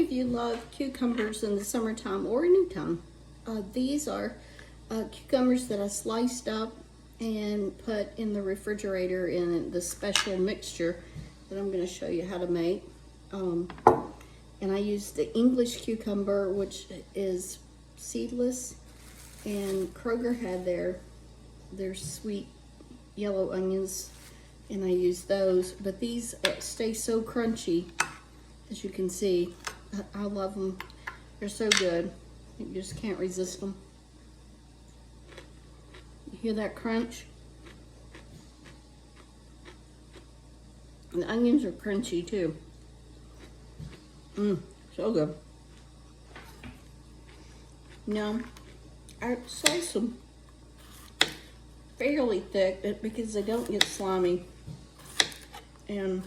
of you love cucumbers in the summertime or anytime, these are cucumbers that I sliced up and put in the refrigerator in the special mixture that I'm going to show you how to make. And I used the English cucumber, which is seedless, and Kroger had their sweet yellow onions, and I used those. But these stay so crunchy, as you can see. I love them. They're so good. You just can't resist them. You hear that crunch? And the onions are crunchy too. So good. Now, I slice them fairly thick because they don't get slimy. And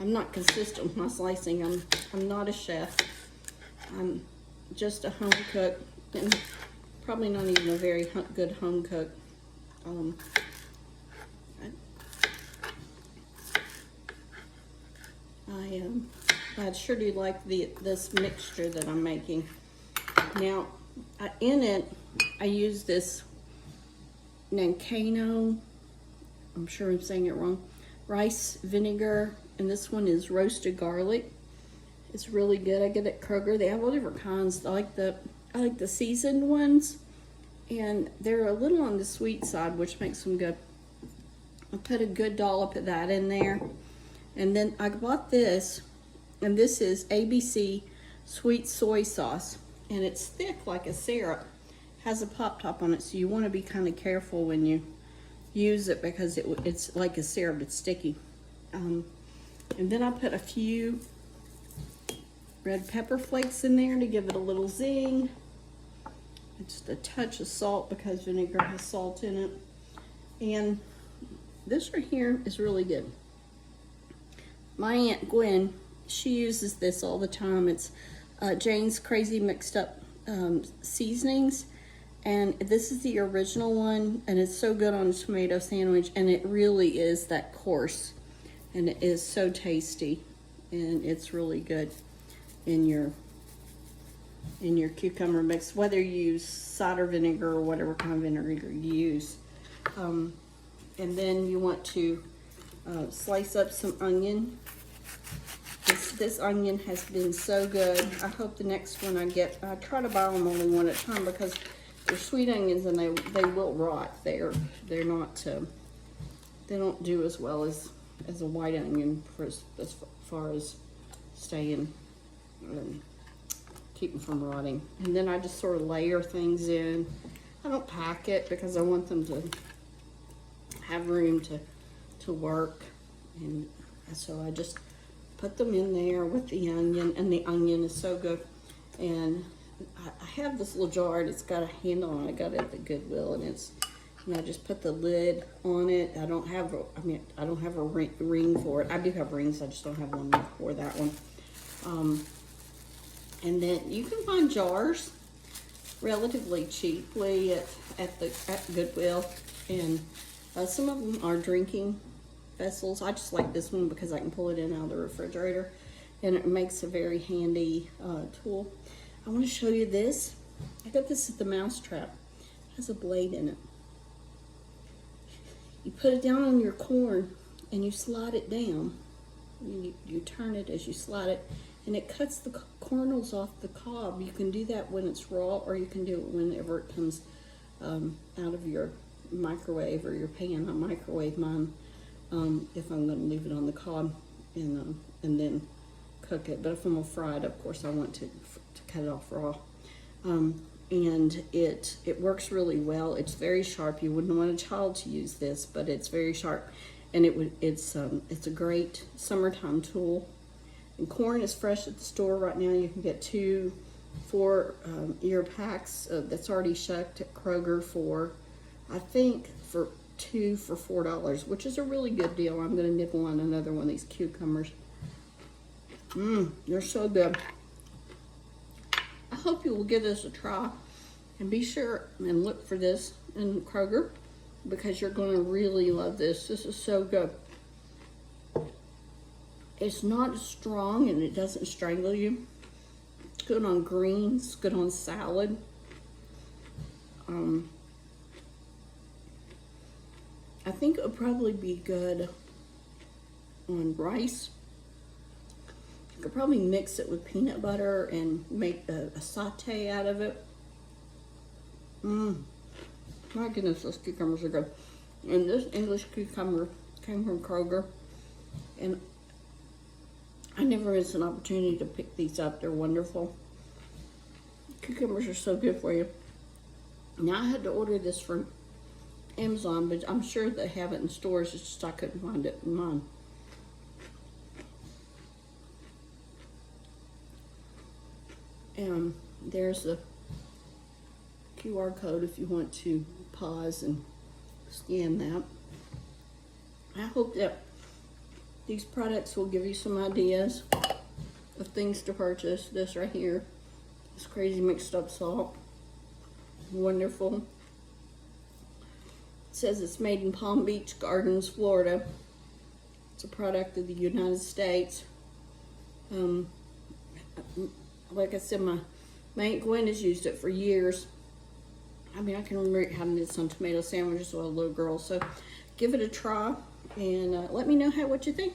I'm not consistent with my slicing. I'm not a chef. I'm just a home cook, and probably not even a very good home cook. I sure do like this mixture that I'm making. Now, in it, I use this Nankano, I'm sure I'm saying it wrong, rice vinegar, and this one is roasted garlic. It's really good. I get it at Kroger. They have all different kinds. I like the seasoned ones, and they're a little on the sweet side, which makes them good. I put a good dollop of that in there. And then I bought this, and this is ABC sweet soy sauce, and it's thick like a syrup. Has a pop top on it, so you want to be kind of careful when you use it because it's like a syrup. It's sticky. And then I put a few red pepper flakes in there to give it a little zing. Just a touch of salt because vinegar has salt in it. And this right here is really good. My Aunt Gwen, she uses this all the time. It's Jane's Crazy Mixed Up Seasonings. And this is the original one, and it's so good on a tomato sandwich, and it really is that coarse, and it is so tasty, and it's really good in your cucumber mix, whether you use cider vinegar or whatever kind of vinegar you use. And then you want to slice up some onion. This onion has been so good. I hope the next one I get, I try to buy them only one at a time because they're sweet onions and they will rot. They're not, they don't do as well as a white onion as far as staying, keeping from rotting. And then I just sort of layer things in. I don't pack it because I want them to have room to work, and so I just put them in there with the onion, and the onion is so good. And I have this little jar, and it's got a handle on it. I got it at the Goodwill, and I just put the lid on it. I don't have a ring for it. I do have rings, I just don't have one for that one. And then you can find jars relatively cheaply at Goodwill, and some of them are drinking vessels. I just like this one because I can pull it in out of the refrigerator, and it makes a very handy tool. I want to show you this. I got this at the Mousetrap. It has a blade in it. You put it down on your corn and you slide it down. You turn it as you slide it, and it cuts the kernels off the cob. You can do that when it's raw, or you can do it whenever it comes out of your microwave or your pan. I microwave mine if I'm going to leave it on the cob and then cook it. But if I'm going to fry it, of course I want to cut it off raw. And it works really well. It's very sharp. You wouldn't want a child to use this, but it's very sharp, and it's a great summertime tool. And corn is fresh at the store right now. You can get 2 4-ear packs that's already shucked at Kroger for, I think, for 2 for $4, which is a really good deal. I'm going to nibble on another one of these cucumbers. They're so good. I hope you will give this a try, and be sure and look for this in Kroger because you're going to really love this. This is so good. It's not strong and it doesn't strangle you. It's good on greens, good on salad. I think it would probably be good on rice. You could probably mix it with peanut butter and make a saute out of it. My goodness, those cucumbers are good. And this English cucumber came from Kroger. And I never miss an opportunity to pick these up. They're wonderful. Cucumbers are so good for you. Now, I had to order this from Amazon, but I'm sure they have it in stores. It's just I couldn't find it in mine. And there's the QR code if you want to pause and scan that. I hope that these products will give you some ideas of things to purchase. This right here, this crazy mixed up salt, wonderful. It says it's made in Palm Beach Gardens, Florida. It's a product of the United States. Like I said, my Aunt Gwen has used it for years. I mean, I can remember having this on tomato sandwiches with a little girl. So give it a try and let me know what you think.